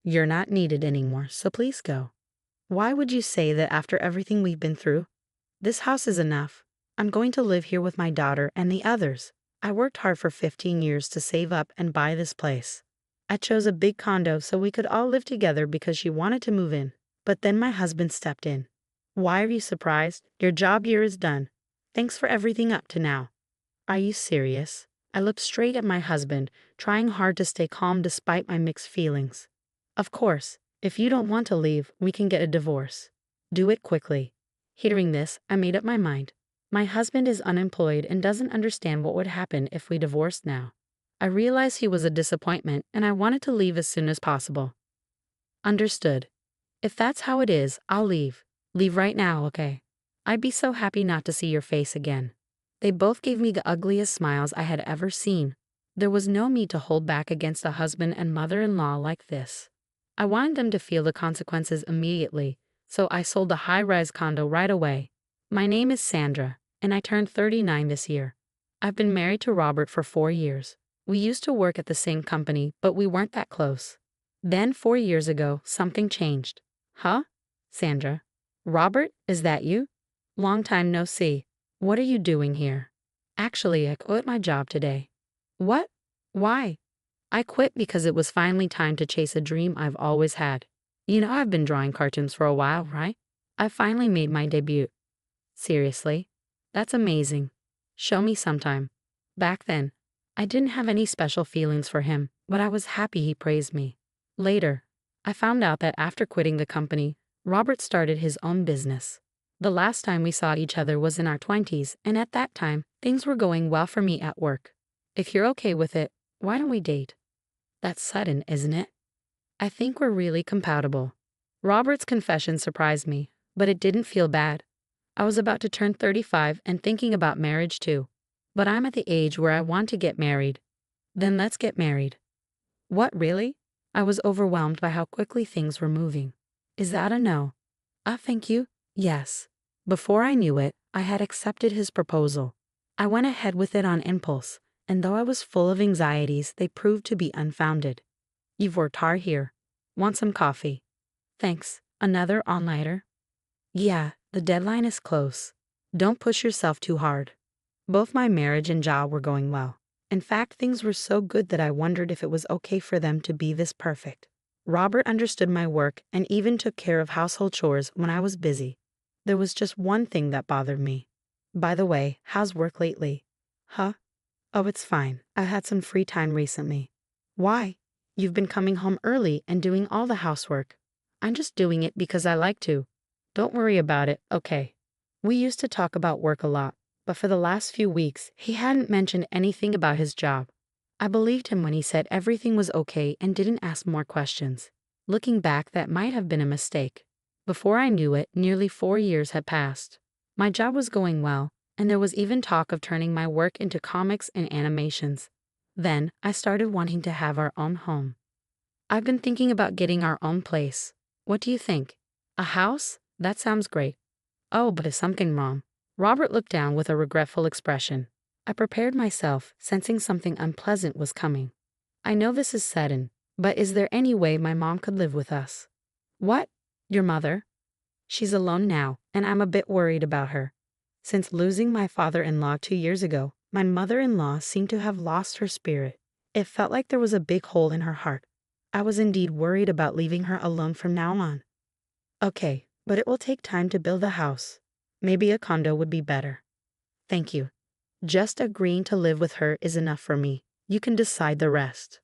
You're not needed anymore, so please go. Why would you say that after everything we've been through? This house is enough. I'm going to live here with my daughter and the others. I worked hard for 15 years to save up and buy this place. I chose a big condo so we could all live together because she wanted to move in. But then my husband stepped in. Why are you surprised? Your job here is done. Thanks for everything up to now. Are you serious? I looked straight at my husband, trying hard to stay calm despite my mixed feelings. Of course, if you don't want to leave, we can get a divorce. Do it quickly. Hearing this, I made up my mind. My husband is unemployed and doesn't understand what would happen if we divorced now. I realized he was a disappointment and I wanted to leave as soon as possible. Understood. If that's how it is, I'll leave. Leave right now, okay? I'd be so happy not to see your face again. They both gave me the ugliest smiles I had ever seen. There was no need to hold back against a husband and mother-in-law like this. I wanted them to feel the consequences immediately, so I sold the high-rise condo right away. My name is Sandra, and I turned 39 this year. I've been married to Robert for 4 years. We used to work at the same company, but we weren't that close. Then 4 years ago, something changed. Huh? Sandra? Robert, is that you? Long time no see. What are you doing here? Actually, I quit my job today. What? Why? I quit because it was finally time to chase a dream I've always had. You know I've been drawing cartoons for a while, right? I finally made my debut. Seriously? That's amazing. Show me sometime. Back then, I didn't have any special feelings for him, but I was happy he praised me. Later, I found out that after quitting the company, Robert started his own business. The last time we saw each other was in our 20s, and at that time, things were going well for me at work. If you're okay with it, why don't we date? That's sudden, isn't it? I think we're really compatible. Robert's confession surprised me, but it didn't feel bad. I was about to turn 35 and thinking about marriage too. But I'm at the age where I want to get married. Then let's get married. What, really? I was overwhelmed by how quickly things were moving. Is that a no? Thank you. Yes. Before I knew it, I had accepted his proposal. I went ahead with it on impulse, and though I was full of anxieties, they proved to be unfounded. You've worked hard here. Want some coffee? Thanks. Another all-nighter? Yeah, the deadline is close. Don't push yourself too hard. Both my marriage and job were going well. In fact, things were so good that I wondered if it was okay for them to be this perfect. Robert understood my work and even took care of household chores when I was busy. There was just one thing that bothered me. By the way, how's work lately? Huh? Oh, it's fine. I had some free time recently. Why? You've been coming home early and doing all the housework. I'm just doing it because I like to. Don't worry about it, okay? We used to talk about work a lot, but for the last few weeks, he hadn't mentioned anything about his job. I believed him when he said everything was okay and didn't ask more questions. Looking back, that might have been a mistake. Before I knew it, nearly 4 years had passed. My job was going well, and there was even talk of turning my work into comics and animations. Then, I started wanting to have our own home. I've been thinking about getting our own place. What do you think? A house? That sounds great. Oh, but is something wrong? Robert looked down with a regretful expression. I prepared myself, sensing something unpleasant was coming. I know this is sudden, but is there any way my mom could live with us? What? Your mother? She's alone now, and I'm a bit worried about her. Since losing my father-in-law 2 years ago, my mother-in-law seemed to have lost her spirit. It felt like there was a big hole in her heart. I was indeed worried about leaving her alone from now on. Okay, but it will take time to build a house. Maybe a condo would be better. Thank you. Just agreeing to live with her is enough for me. You can decide the rest.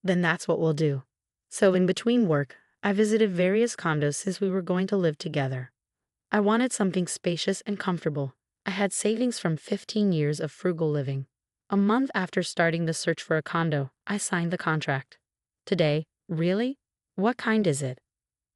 Then that's what we'll do. So in between work, I visited various condos since we were going to live together. I wanted something spacious and comfortable. I had savings from 15 years of frugal living. A month after starting the search for a condo, I signed the contract. Today, really? What kind is it?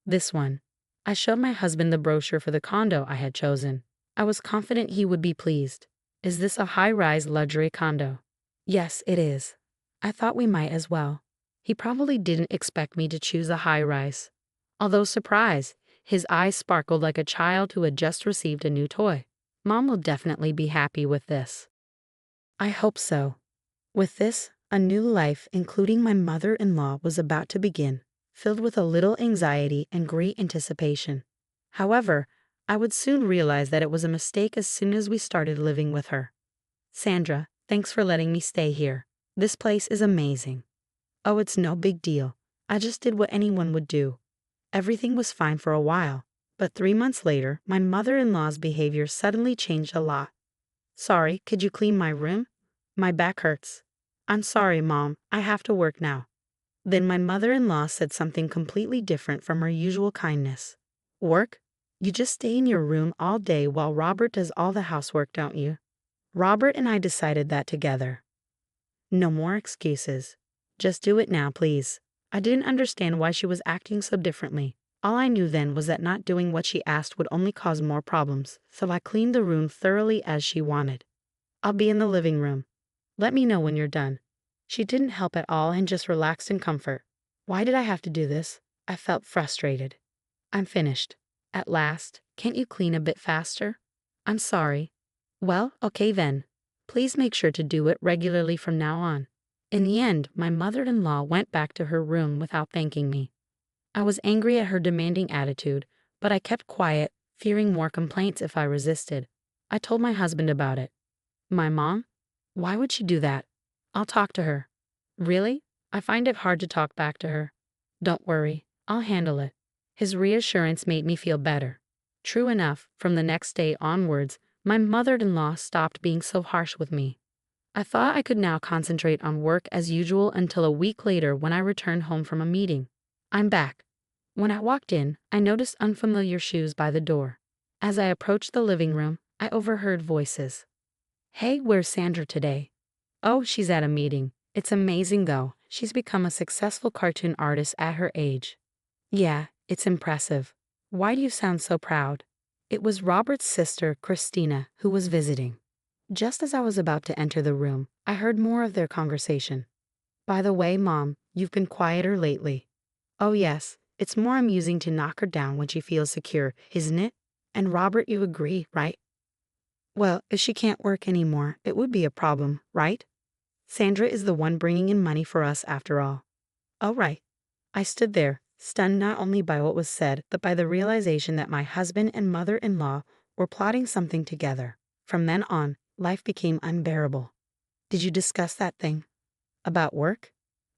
This one. I showed my husband the brochure for the condo I had chosen. I was confident he would be pleased. Is this a high-rise luxury condo? Yes, it is. I thought we might as well. He probably didn't expect me to choose a high-rise. Although surprised, his eyes sparkled like a child who had just received a new toy. Mom will definitely be happy with this. I hope so. With this, a new life, including my mother-in-law, was about to begin. filled with a little anxiety and great anticipation. However, I would soon realize that it was a mistake as soon as we started living with her. Sandra, thanks for letting me stay here. This place is amazing. Oh, it's no big deal. I just did what anyone would do. Everything was fine for a while, but 3 months later, my mother-in-law's behavior suddenly changed a lot. Sorry, could you clean my room? My back hurts. I'm sorry, Mom, I have to work now. Then my mother-in-law said something completely different from her usual kindness. Work? You just stay in your room all day while Robert does all the housework, don't you? Robert and I decided that together. No more excuses. Just do it now, please. I didn't understand why she was acting so differently. All I knew then was that not doing what she asked would only cause more problems, so I cleaned the room thoroughly as she wanted. I'll be in the living room. Let me know when you're done. She didn't help at all and just relaxed in comfort. Why did I have to do this? I felt frustrated. I'm finished. At last, can't you clean a bit faster? I'm sorry. Well, okay then. Please make sure to do it regularly from now on. In the end, my mother-in-law went back to her room without thanking me. I was angry at her demanding attitude, but I kept quiet, fearing more complaints if I resisted. I told my husband about it. My mom? Why would she do that? I'll talk to her. Really? I find it hard to talk back to her. Don't worry, I'll handle it. His reassurance made me feel better. True enough, from the next day onwards, my mother-in-law stopped being so harsh with me. I thought I could now concentrate on work as usual until a week later when I returned home from a meeting. I'm back. When I walked in, I noticed unfamiliar shoes by the door. As I approached the living room, I overheard voices. Hey, where's Sandra today? Oh, she's at a meeting. It's amazing though. She's become a successful cartoon artist at her age. Yeah, it's impressive. Why do you sound so proud? It was Robert's sister, Christina, who was visiting. Just as I was about to enter the room, I heard more of their conversation. By the way, Mom, you've been quieter lately. Oh yes, it's more amusing to knock her down when she feels secure, isn't it? And Robert, you agree, right? Well, if she can't work anymore, it would be a problem, right? Sandra is the one bringing in money for us after all. Oh, right. I stood there, stunned not only by what was said, but by the realization that my husband and mother-in-law were plotting something together. From then on, life became unbearable. Did you discuss that thing? About work?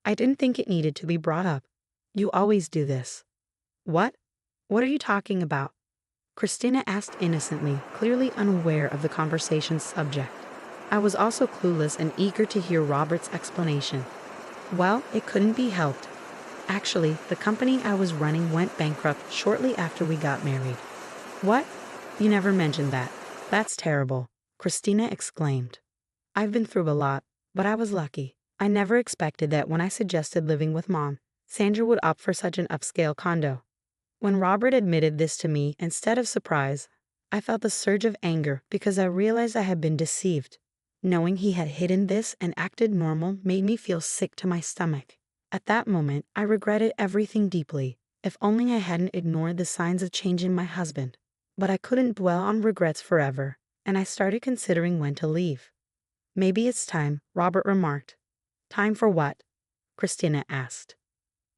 I didn't think it needed to be brought up. You always do this. What? What are you talking about? Christina asked innocently, clearly unaware of the conversation's subject. I was also clueless and eager to hear Robert's explanation. Well, it couldn't be helped. Actually, the company I was running went bankrupt shortly after we got married. What? You never mentioned that. That's terrible, Christina exclaimed. I've been through a lot, but I was lucky. I never expected that when I suggested living with Mom, Sandra would opt for such an upscale condo. When Robert admitted this to me, instead of surprise, I felt a surge of anger because I realized I had been deceived. Knowing he had hidden this and acted normal made me feel sick to my stomach. At that moment, I regretted everything deeply. If only I hadn't ignored the signs of change in my husband. But I couldn't dwell on regrets forever, and I started considering when to leave. Maybe it's time, Robert remarked. Time for what? Christina asked.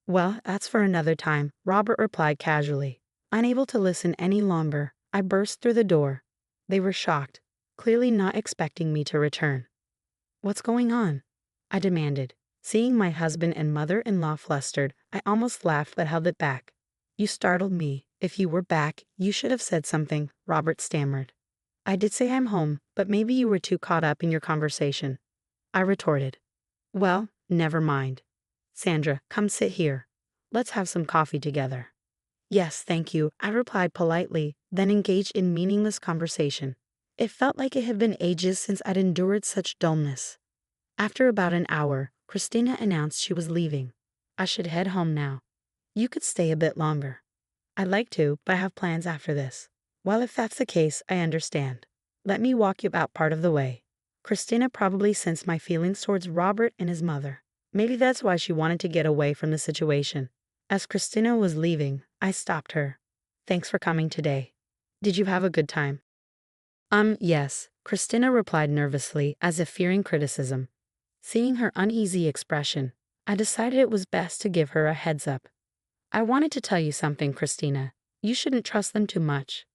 Well, that's for another time, Robert replied casually. Unable to listen any longer, I burst through the door. They were shocked, clearly not expecting me to return. What's going on? I demanded. Seeing my husband and mother-in-law flustered, I almost laughed but held it back. You startled me. If you were back, you should have said something, Robert stammered. I did say I'm home, but maybe you were too caught up in your conversation. I retorted. Well, never mind. Sandra, come sit here. Let's have some coffee together. Yes, thank you, I replied politely, then engaged in meaningless conversation. It felt like it had been ages since I'd endured such dullness. After about an hour, Christina announced she was leaving. I should head home now. You could stay a bit longer. I'd like to, but I have plans after this. Well, if that's the case, I understand. Let me walk you out part of the way. Christina probably sensed my feelings towards Robert and his mother. Maybe that's why she wanted to get away from the situation. As Christina was leaving, I stopped her. Thanks for coming today. Did you have a good time? Yes, Christina replied nervously, as if fearing criticism. Seeing her uneasy expression, I decided it was best to give her a heads up. I wanted to tell you something, Christina. You shouldn't trust them too much.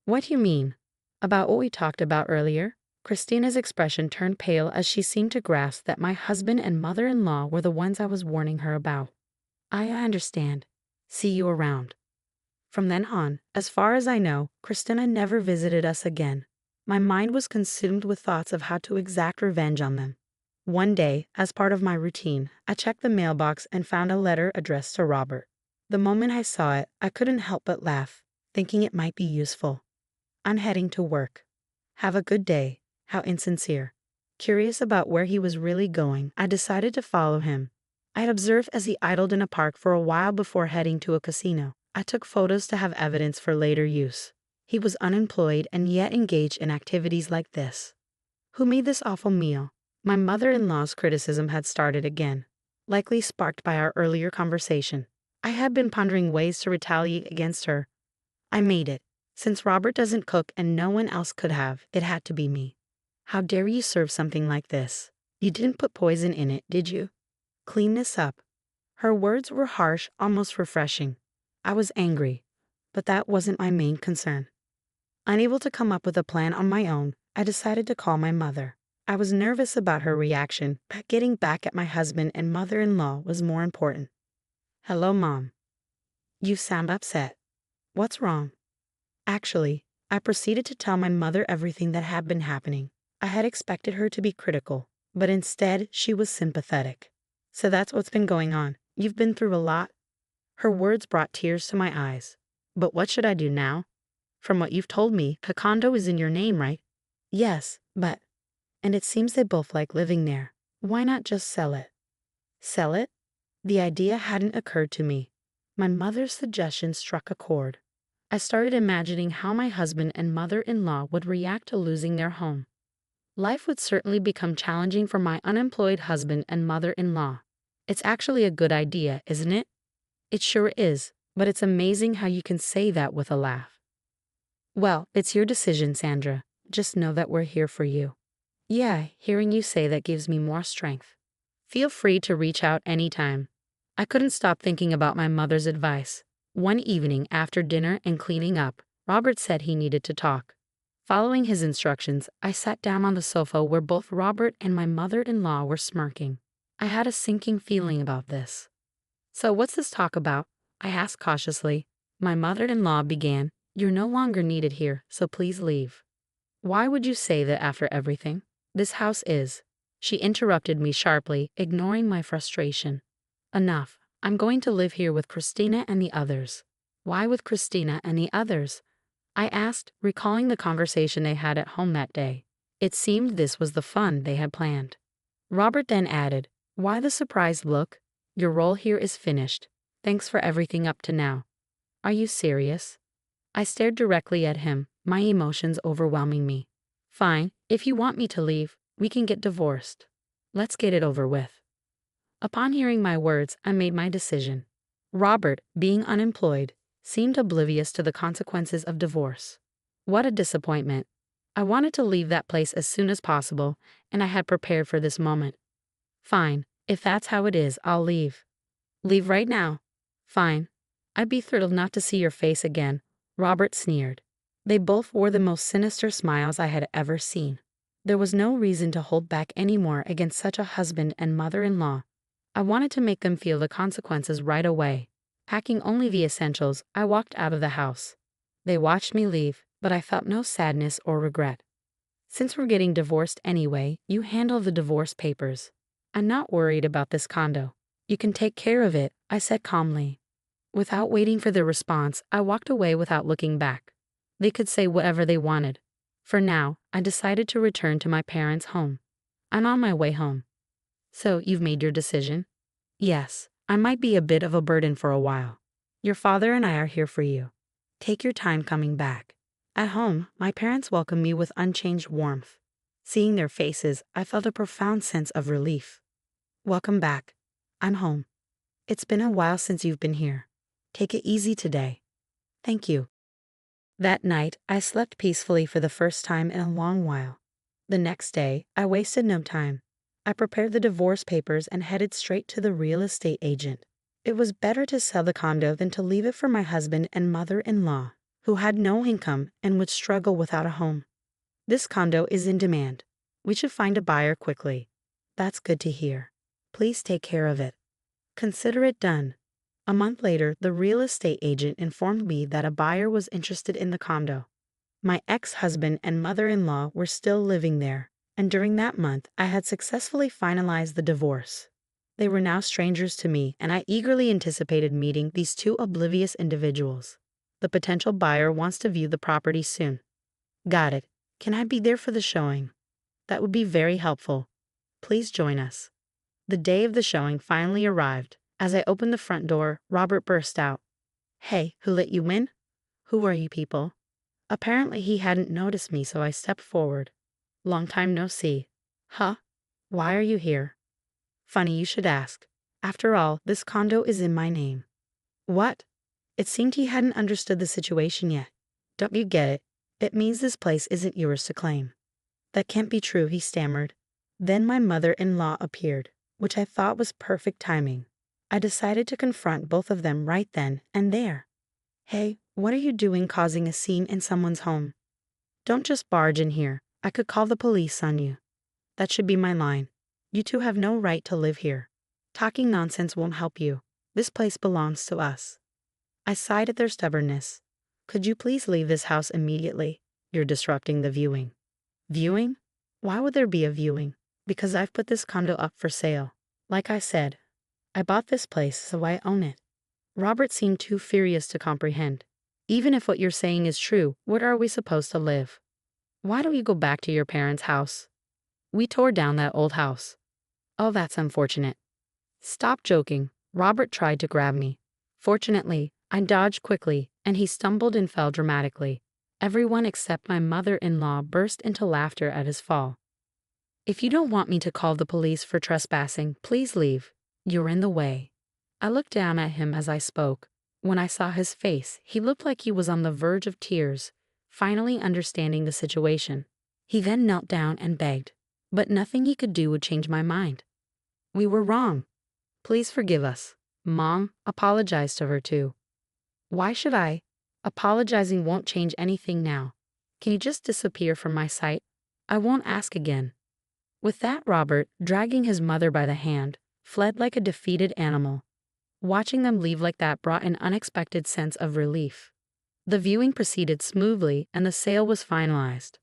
What do you mean? About what we talked about earlier? Christina's expression turned pale as she seemed to grasp that my husband and mother-in-law were the ones I was warning her about. I understand. See you around. From then on, as far as I know, Christina never visited us again. My mind was consumed with thoughts of how to exact revenge on them. One day, as part of my routine, I checked the mailbox and found a letter addressed to Robert. The moment I saw it, I couldn't help but laugh, thinking it might be useful. I'm heading to work. Have a good day. How insincere. Curious about where he was really going, I decided to follow him. I had observed as he idled in a park for a while before heading to a casino. I took photos to have evidence for later use. He was unemployed and yet engaged in activities like this. Who made this awful meal? My mother-in-law's criticism had started again, likely sparked by our earlier conversation. I had been pondering ways to retaliate against her. I made it. Since Robert doesn't cook and no one else could have, it had to be me. How dare you serve something like this? You didn't put poison in it, did you? Clean this up. Her words were harsh, almost refreshing. I was angry, but that wasn't my main concern. Unable to come up with a plan on my own, I decided to call my mother. I was nervous about her reaction, but getting back at my husband and mother-in-law was more important. Hello, Mom. You sound upset. What's wrong? Actually, I proceeded to tell my mother everything that had been happening. I had expected her to be critical, but instead she was sympathetic. So that's what's been going on. You've been through a lot. Her words brought tears to my eyes. But what should I do now? From what you've told me, the condo is in your name, right? Yes, but... And it seems they both like living there. Why not just sell it? Sell it? The idea hadn't occurred to me. My mother's suggestion struck a chord. I started imagining how my husband and mother-in-law would react to losing their home. Life would certainly become challenging for my unemployed husband and mother-in-law. It's actually a good idea, isn't it? It sure is, but it's amazing how you can say that with a laugh. Well, it's your decision, Sandra. Just know that we're here for you. Yeah, hearing you say that gives me more strength. Feel free to reach out anytime. I couldn't stop thinking about my mother's advice. One evening after dinner and cleaning up, Robert said he needed to talk. Following his instructions, I sat down on the sofa where both Robert and my mother-in-law were smirking. I had a sinking feeling about this. So what's this talk about? I asked cautiously. My mother-in-law began, You're no longer needed here, so please leave. Why would you say that after everything? This house is. She interrupted me sharply, ignoring my frustration. Enough. I'm going to live here with Christina and the others. Why with Christina and the others? I asked, recalling the conversation they had at home that day. It seemed this was the fun they had planned. Robert then added, Why the surprised look? Your role here is finished. Thanks for everything up to now. Are you serious? I stared directly at him, my emotions overwhelming me. Fine, if you want me to leave, we can get divorced. Let's get it over with. Upon hearing my words, I made my decision. Robert, being unemployed, seemed oblivious to the consequences of divorce. What a disappointment. I wanted to leave that place as soon as possible, and I had prepared for this moment. Fine, if that's how it is, I'll leave. Leave right now. Fine. I'd be thrilled not to see your face again, Robert sneered. They both wore the most sinister smiles I had ever seen. There was no reason to hold back anymore against such a husband and mother-in-law. I wanted to make them feel the consequences right away. Packing only the essentials, I walked out of the house. They watched me leave, but I felt no sadness or regret. Since we're getting divorced anyway, you handle the divorce papers. I'm not worried about this condo. You can take care of it, I said calmly. Without waiting for their response, I walked away without looking back. They could say whatever they wanted. For now, I decided to return to my parents' home. I'm on my way home. So, you've made your decision? Yes, I might be a bit of a burden for a while. Your father and I are here for you. Take your time coming back. At home, my parents welcomed me with unchanged warmth. Seeing their faces, I felt a profound sense of relief. Welcome back. I'm home. It's been a while since you've been here. Take it easy today. Thank you. That night, I slept peacefully for the first time in a long while. The next day, I wasted no time. I prepared the divorce papers and headed straight to the real estate agent. It was better to sell the condo than to leave it for my husband and mother-in-law, who had no income and would struggle without a home. This condo is in demand. We should find a buyer quickly. That's good to hear. Please take care of it. Consider it done. A month later, the real estate agent informed me that a buyer was interested in the condo. My ex-husband and mother-in-law were still living there, and during that month, I had successfully finalized the divorce. They were now strangers to me, and I eagerly anticipated meeting these two oblivious individuals. The potential buyer wants to view the property soon. Got it. Can I be there for the showing? That would be very helpful. Please join us. The day of the showing finally arrived. As I opened the front door, Robert burst out. Hey, who let you in? Who are you people? Apparently he hadn't noticed me, so I stepped forward. Long time no see. Huh? Why are you here? Funny you should ask. After all, this condo is in my name. What? It seemed he hadn't understood the situation yet. Don't you get it? It means this place isn't yours to claim. That can't be true, he stammered. Then my mother-in-law appeared, which I thought was perfect timing. I decided to confront both of them right then and there. Hey, what are you doing causing a scene in someone's home? Don't just barge in here. I could call the police on you. That should be my line. You two have no right to live here. Talking nonsense won't help you. This place belongs to us. I sighed at their stubbornness. Could you please leave this house immediately? You're disrupting the viewing. Viewing? Why would there be a viewing? Because I've put this condo up for sale. Like I said, I bought this place, so I own it. Robert seemed too furious to comprehend. Even if what you're saying is true, where are we supposed to live? Why don't you go back to your parents' house? We tore down that old house. Oh, that's unfortunate. Stop joking. Robert tried to grab me. Fortunately, I dodged quickly, and he stumbled and fell dramatically. Everyone except my mother-in-law burst into laughter at his fall. If you don't want me to call the police for trespassing, please leave. You're in the way. I looked down at him as I spoke. When I saw his face, he looked like he was on the verge of tears, finally understanding the situation. He then knelt down and begged, but nothing he could do would change my mind. We were wrong. Please forgive us. Mom, apologize to her too. Why should I? Apologizing won't change anything now. Can you just disappear from my sight? I won't ask again. With that, Robert, dragging his mother by the hand, fled like a defeated animal. Watching them leave like that brought an unexpected sense of relief. The viewing proceeded smoothly and the sale was finalized.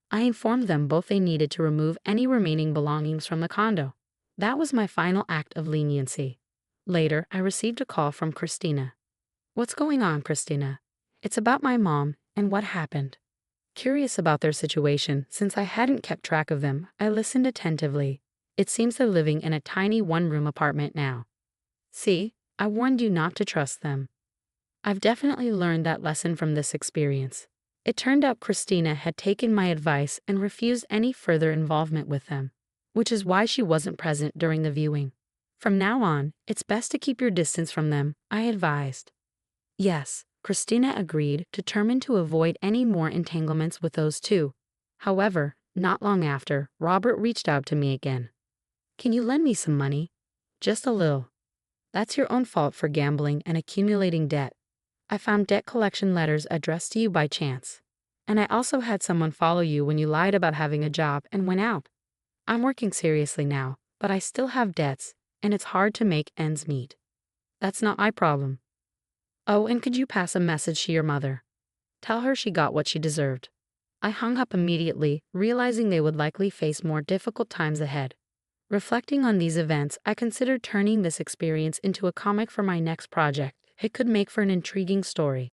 I informed them both they needed to remove any remaining belongings from the condo. That was my final act of leniency. Later, I received a call from Christina. What's going on, Christina? It's about my mom and what happened. Curious about their situation, since I hadn't kept track of them, I listened attentively. It seems they're living in a tiny one-room apartment now. See, I warned you not to trust them. I've definitely learned that lesson from this experience. It turned out Christina had taken my advice and refused any further involvement with them, which is why she wasn't present during the viewing. From now on, it's best to keep your distance from them, I advised. Yes, Christina agreed, determined to avoid any more entanglements with those two. However, not long after, Robert reached out to me again. Can you lend me some money? Just a little. That's your own fault for gambling and accumulating debt. I found debt collection letters addressed to you by chance. And I also had someone follow you when you lied about having a job and went out. I'm working seriously now, but I still have debts, and it's hard to make ends meet. That's not my problem. Oh, and could you pass a message to your mother? Tell her she got what she deserved. I hung up immediately, realizing they would likely face more difficult times ahead. Reflecting on these events, I considered turning this experience into a comic for my next project. It could make for an intriguing story.